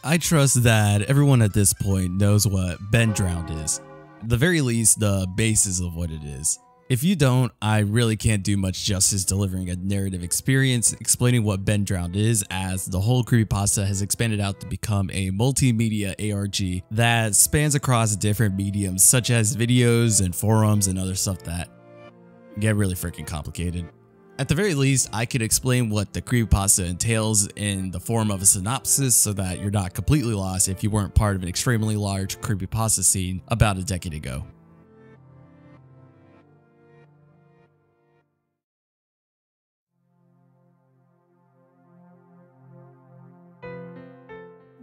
I trust that everyone at this point knows what Ben Drowned is. At the very least, the basis of what it is. If you don't, I really can't do much justice delivering a narrative experience explaining what Ben Drowned is, as the whole creepypasta has expanded out to become a multimedia ARG that spans across different mediums such as videos and forums and other stuff that get really freaking complicated. At the very least, I could explain what the creepypasta entails in the form of a synopsis so that you're not completely lost if you weren't part of an extremely large creepypasta scene about a decade ago.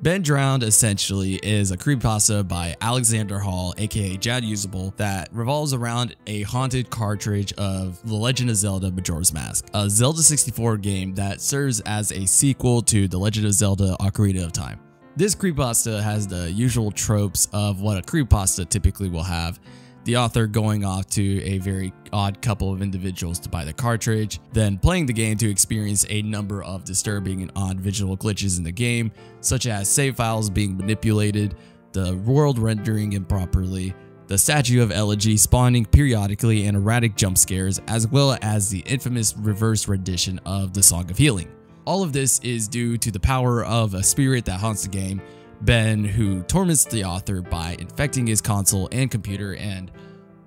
Ben Drowned essentially is a creepypasta by Alexander Hall, aka Jad Usable, that revolves around a haunted cartridge of The Legend of Zelda Majora's Mask, a Zelda 64 game that serves as a sequel to The Legend of Zelda Ocarina of Time. This creepypasta has the usual tropes of what a creepypasta typically will have. The author going off to a very odd couple of individuals to buy the cartridge, then playing the game to experience a number of disturbing and odd visual glitches in the game, such as save files being manipulated, the world rendering improperly, the statue of Elegy spawning periodically, and erratic jump scares, as well as the infamous reverse rendition of the Song of Healing. All of this is due to the power of a spirit that haunts the game, Ben, who torments the author by infecting his console and computer, and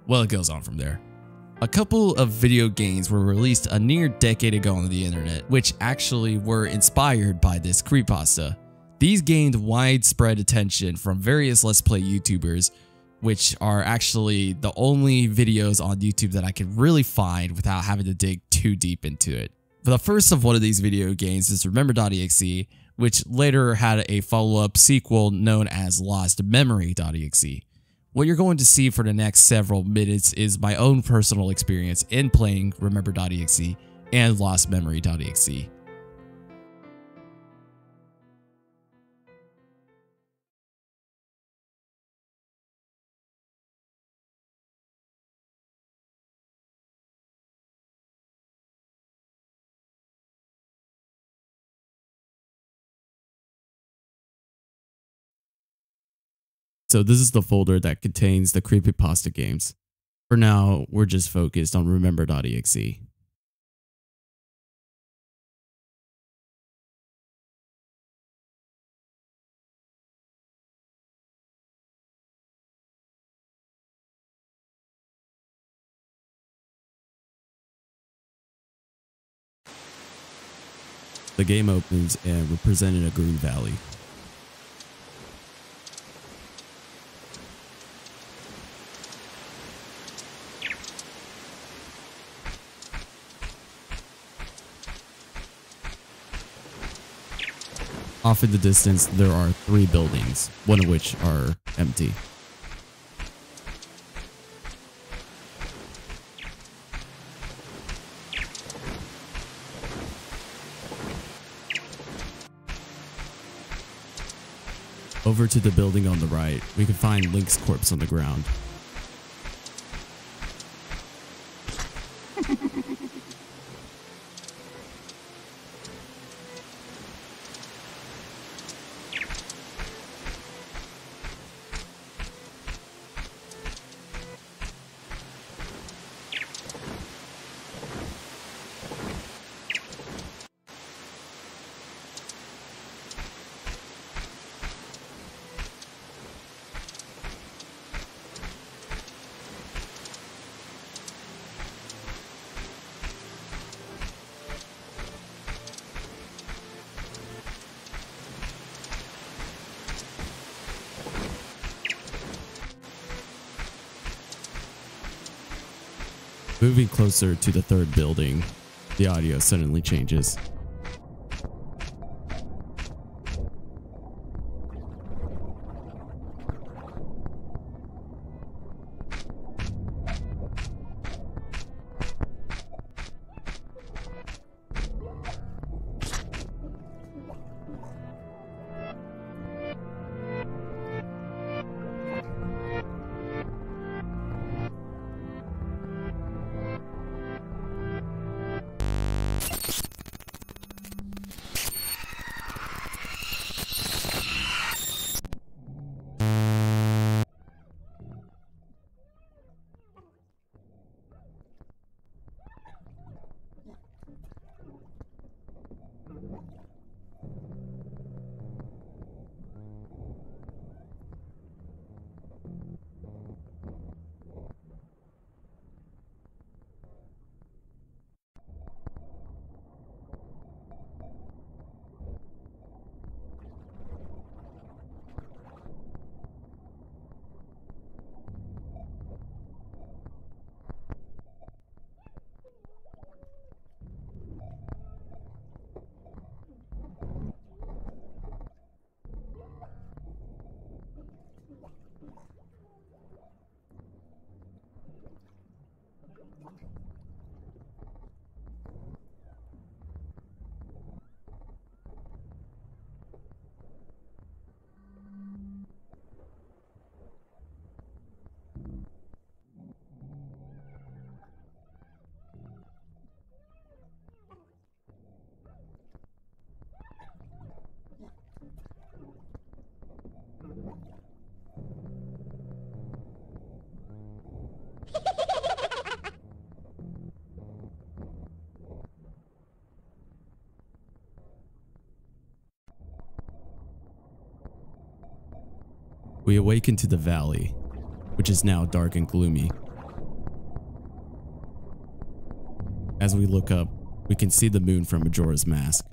well, it goes on from there. A couple of video games were released a near decade ago on the internet, which actually were inspired by this creepypasta. These gained widespread attention from various Let's Play YouTubers, which are actually the only videos on YouTube that I can really find without having to dig too deep into it. The first of one of these video games is Remember.exe, which later had a follow-up sequel known as Lostmemory.exe. What you're going to see for the next several minutes is my own personal experience in playing Remember.exe and Lostmemory.exe. So this is the folder that contains the creepypasta games. For now, we're just focused on Remember.exe. The game opens and we're presented a green valley. Off in the distance, there are 3 buildings, one of which are empty. Over to the building on the right, we can find Link's corpse on the ground. Moving closer to the 3rd building, the audio suddenly changes. We awaken to the valley, which is now dark and gloomy. As we look up, we can see the moon from Majora's Mask.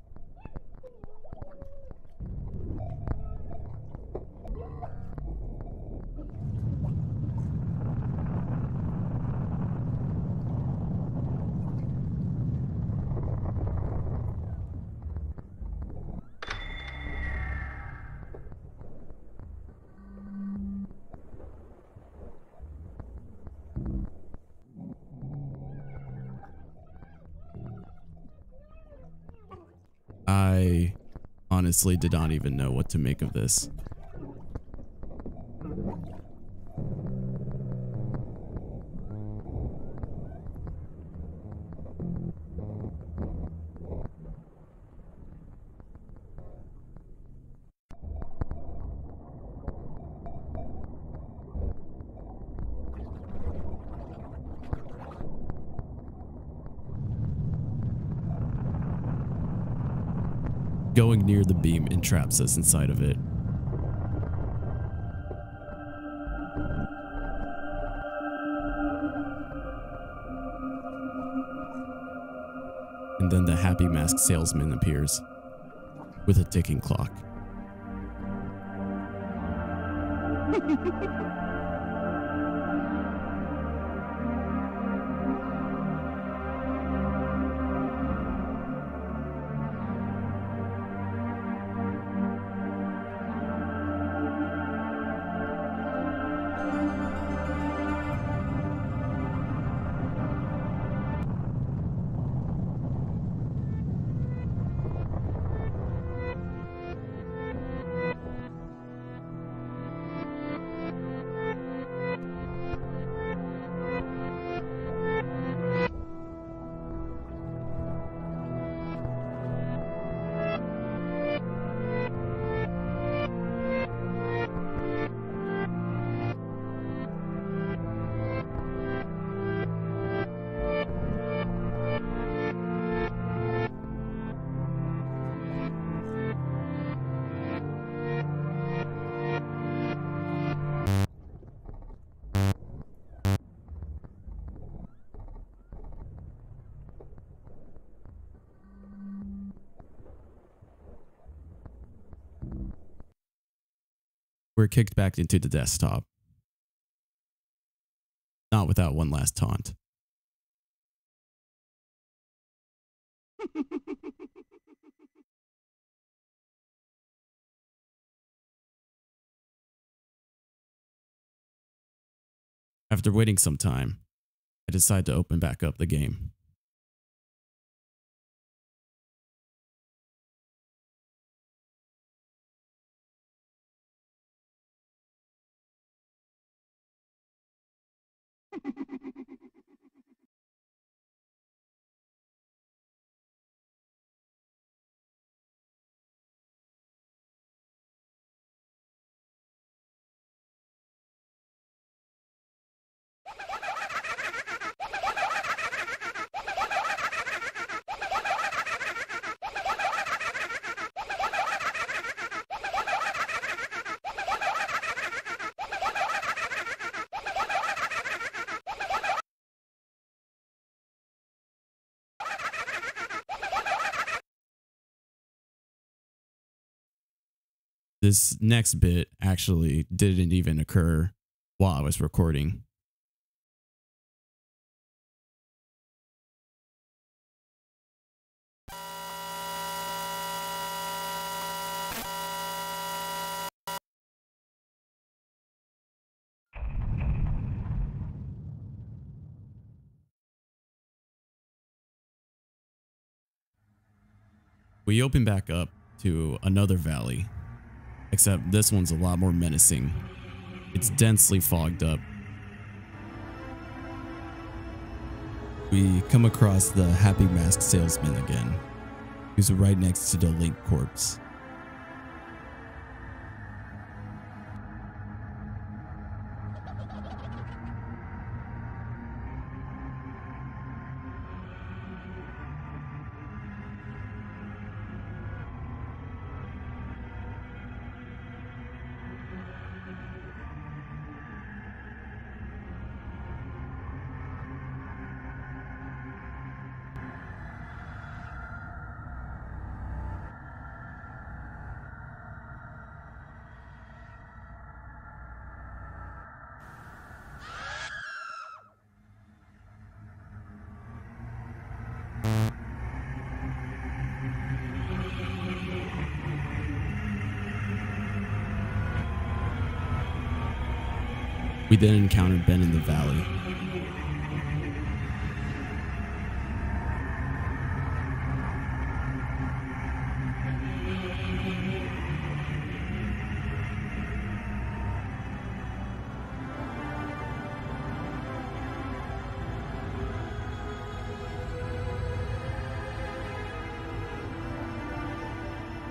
I honestly did not even know what to make of this. Going near the beam entraps us inside of it. And then the happy masked salesman appears with a ticking clock. We're kicked back into the desktop. Not without one last taunt. After waiting some time, I decide to open back up the game. This next bit actually didn't even occur while I was recording. We open back up to another valley, except this one's a lot more menacing. It's densely fogged up. We come across the happy masked salesman again, who's right next to the Link corpse. We then encountered Ben in the valley.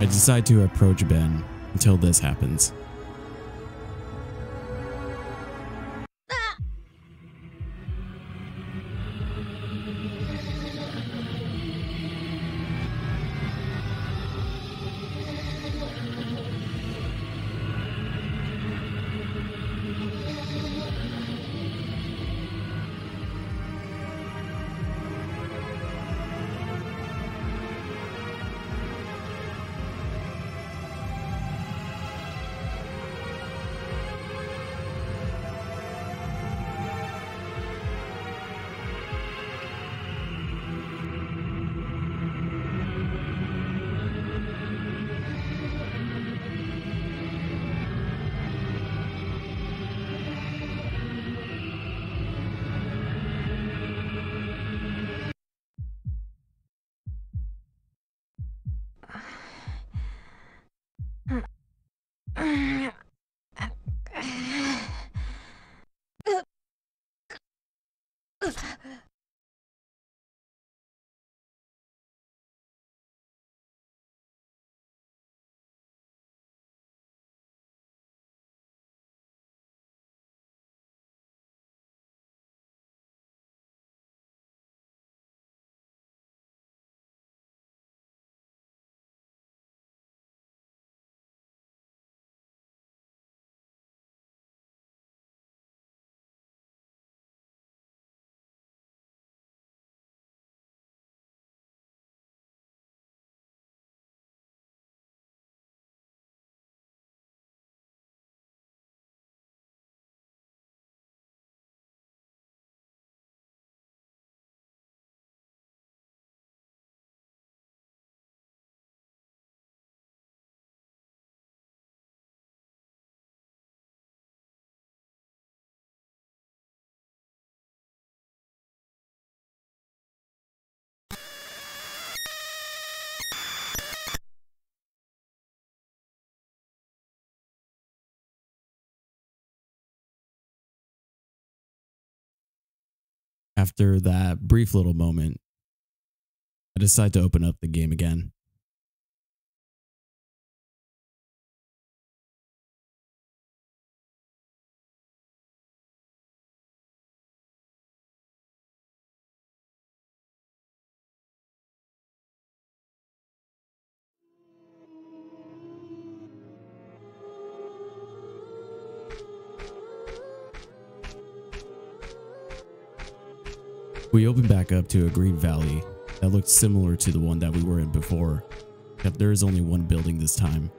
I decide to approach Ben until this happens. After that brief little moment, I decide to open up the game again. We open back up to a green valley that looked similar to the one that we were in before, except there is only one building this time.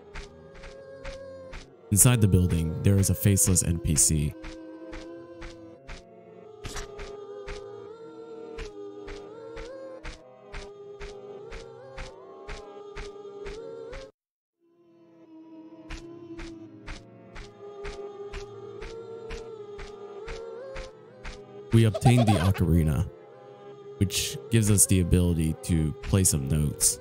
Inside the building, there is a faceless NPC. We obtained the ocarina, which gives us the ability to play some notes.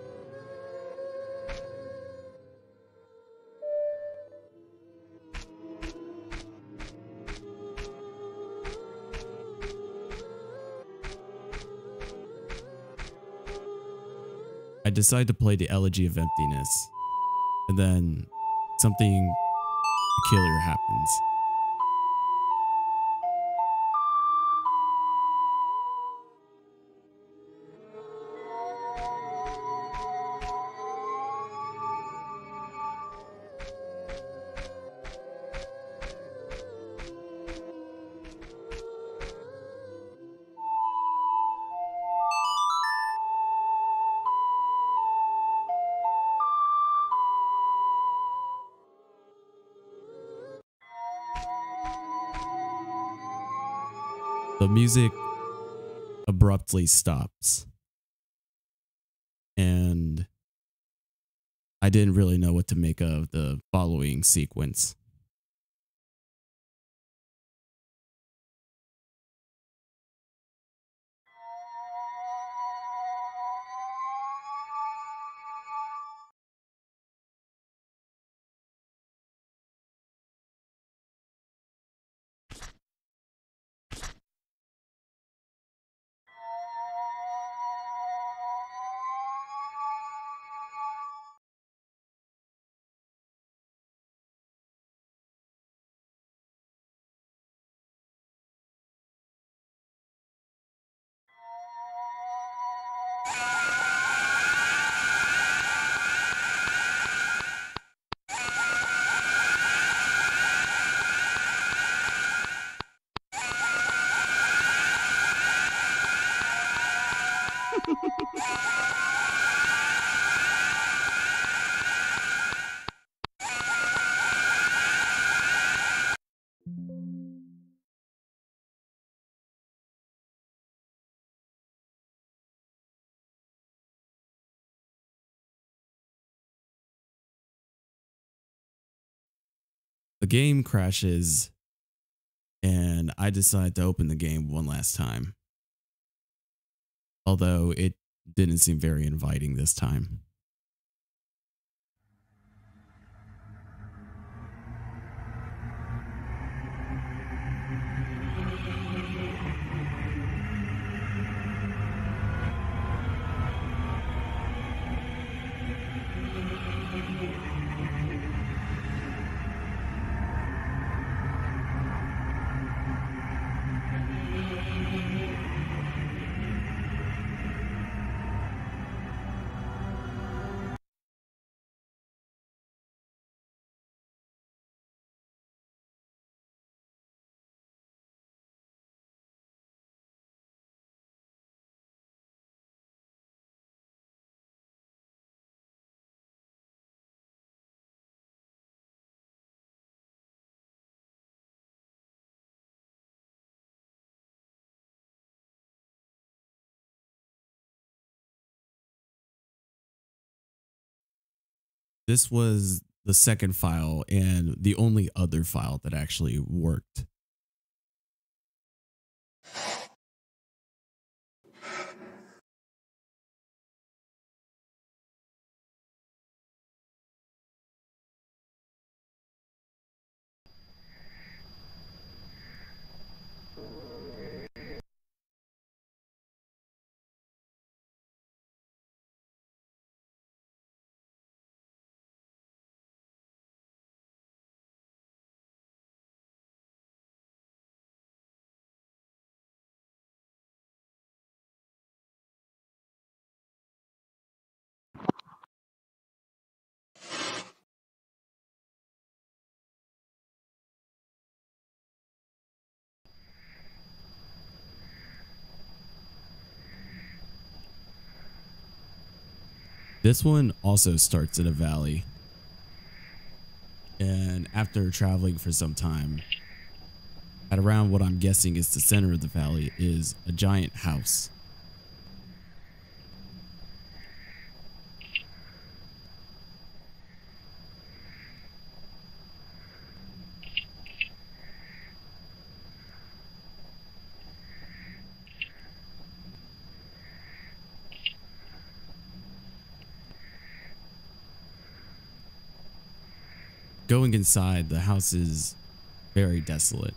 I decide to play the Elegy of Emptiness, and then something peculiar happens. The music abruptly stops, and I didn't really know what to make of the following sequence. The game crashes and I decide to open the game one last time. Although it didn't seem very inviting this time. This was the second file and the only other file that actually worked. This one also starts in a valley. And after traveling for some time, at around what I'm guessing is the center of the valley is a giant house. Going inside, the house is very desolate.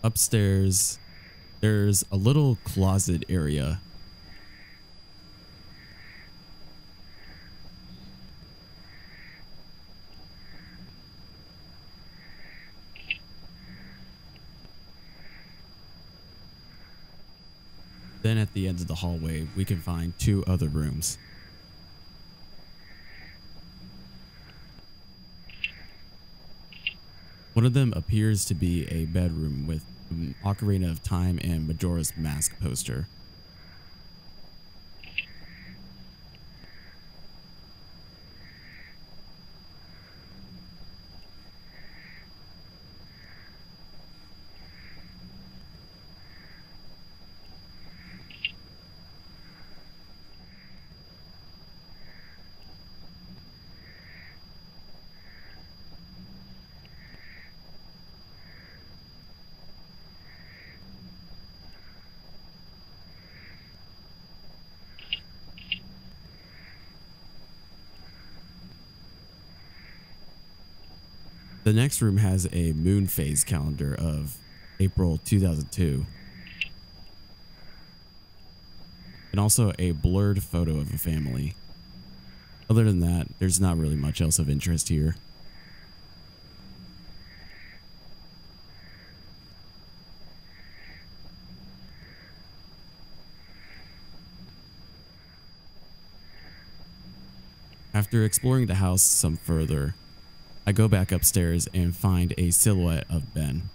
Upstairs, there's a little closet area. Then at the end of the hallway, we can find two other rooms. One of them appears to be a bedroom with an Ocarina of Time and Majora's Mask poster. The next room has a moon phase calendar of April 2002. And also a blurred photo of a family. Other than that, there's not really much else of interest here. After exploring the house some further, I go back upstairs and find a silhouette of Ben.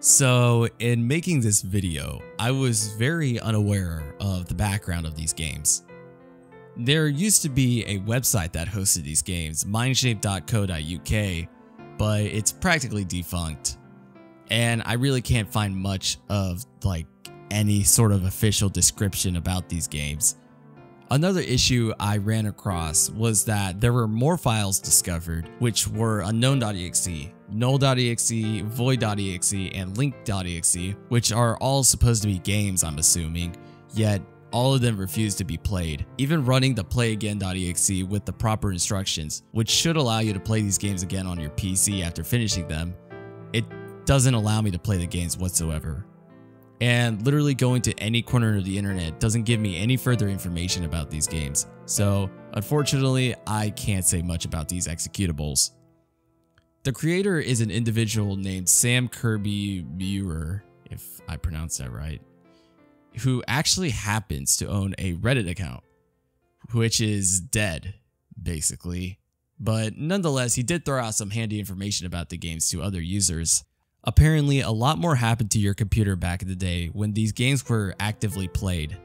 So in making this video, I was very unaware of the background of these games. There used to be a website that hosted these games, mindshape.co.uk, but it's practically defunct. And I really can't find much of like any sort of official description about these games. Another issue I ran across was that there were more files discovered which were unknown.exe, null.exe, void.exe, and link.exe, which are all supposed to be games, I'm assuming, yet all of them refuse to be played. Even running the playagain.exe with the proper instructions, which should allow you to play these games again on your PC after finishing them, it doesn't allow me to play the games whatsoever. And literally going to any corner of the internet doesn't give me any further information about these games. So unfortunately, I can't say much about these executables. The creator is an individual named Sam Kirby Muir, if I pronounce that right, who actually happens to own a Reddit account, which is dead, basically. But nonetheless, he did throw out some handy information about the games to other users. Apparently, a lot more happened to your computer back in the day when these games were actively played.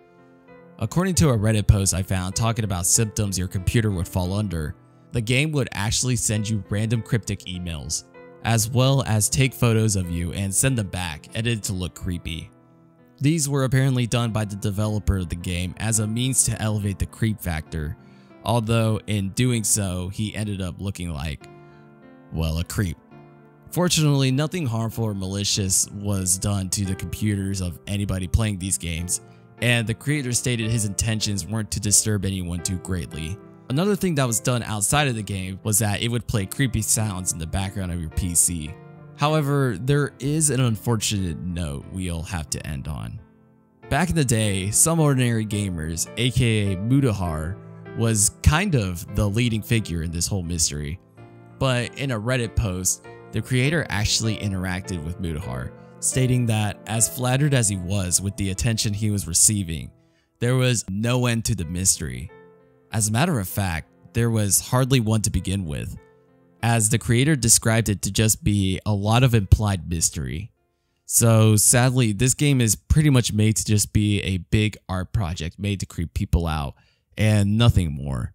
According to a Reddit post I found talking about symptoms your computer would fall under, the game would actually send you random cryptic emails, as well as take photos of you and send them back, edited to look creepy. These were apparently done by the developer of the game as a means to elevate the creep factor, although in doing so, he ended up looking like, well, a creep. Fortunately, nothing harmful or malicious was done to the computers of anybody playing these games, and the creator stated his intentions weren't to disturb anyone too greatly. Another thing that was done outside of the game was that it would play creepy sounds in the background of your PC. However, there is an unfortunate note we'll have to end on. Back in the day, Some Ordinary Gamers, aka Mutahar, was kind of the leading figure in this whole mystery. But in a Reddit post, the creator actually interacted with Mutahar, stating that as flattered as he was with the attention he was receiving, there was no end to the mystery. As a matter of fact, there was hardly one to begin with, as the creator described it to just be a lot of implied mystery. So sadly, this game is pretty much made to just be a big art project made to creep people out and nothing more.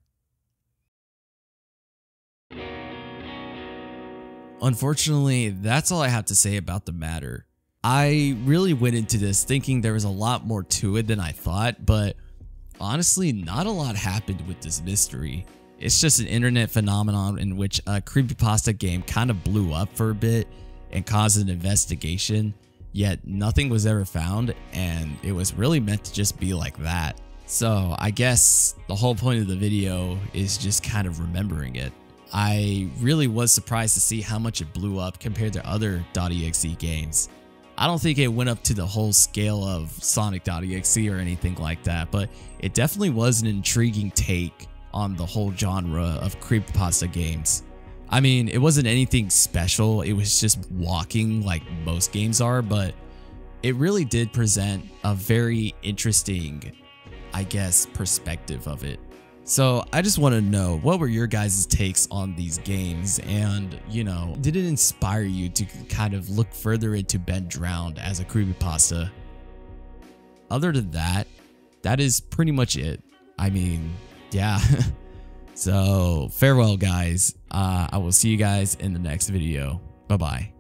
Unfortunately, that's all I have to say about the matter. I really went into this thinking there was a lot more to it than I thought, but honestly, not a lot happened with this mystery. It's just an internet phenomenon in which a creepypasta game kind of blew up for a bit and caused an investigation, yet nothing was ever found, and it was really meant to just be like that. So I guess the whole point of the video is just kind of remembering it. I really was surprised to see how much it blew up compared to other .exe games. I don't think it went up to the whole scale of Sonic.exe or anything like that, but it definitely was an intriguing take on the whole genre of creepypasta games. I mean, it wasn't anything special, it was just walking like most games are, but it really did present a very interesting, I guess, perspective of it. So I just want to know, what were your guys' takes on these games, and, you know, did it inspire you to kind of look further into Ben Drowned as a creepypasta? Other than that, that is pretty much it. I mean, yeah. So farewell, guys. I will see you guys in the next video. Bye-bye.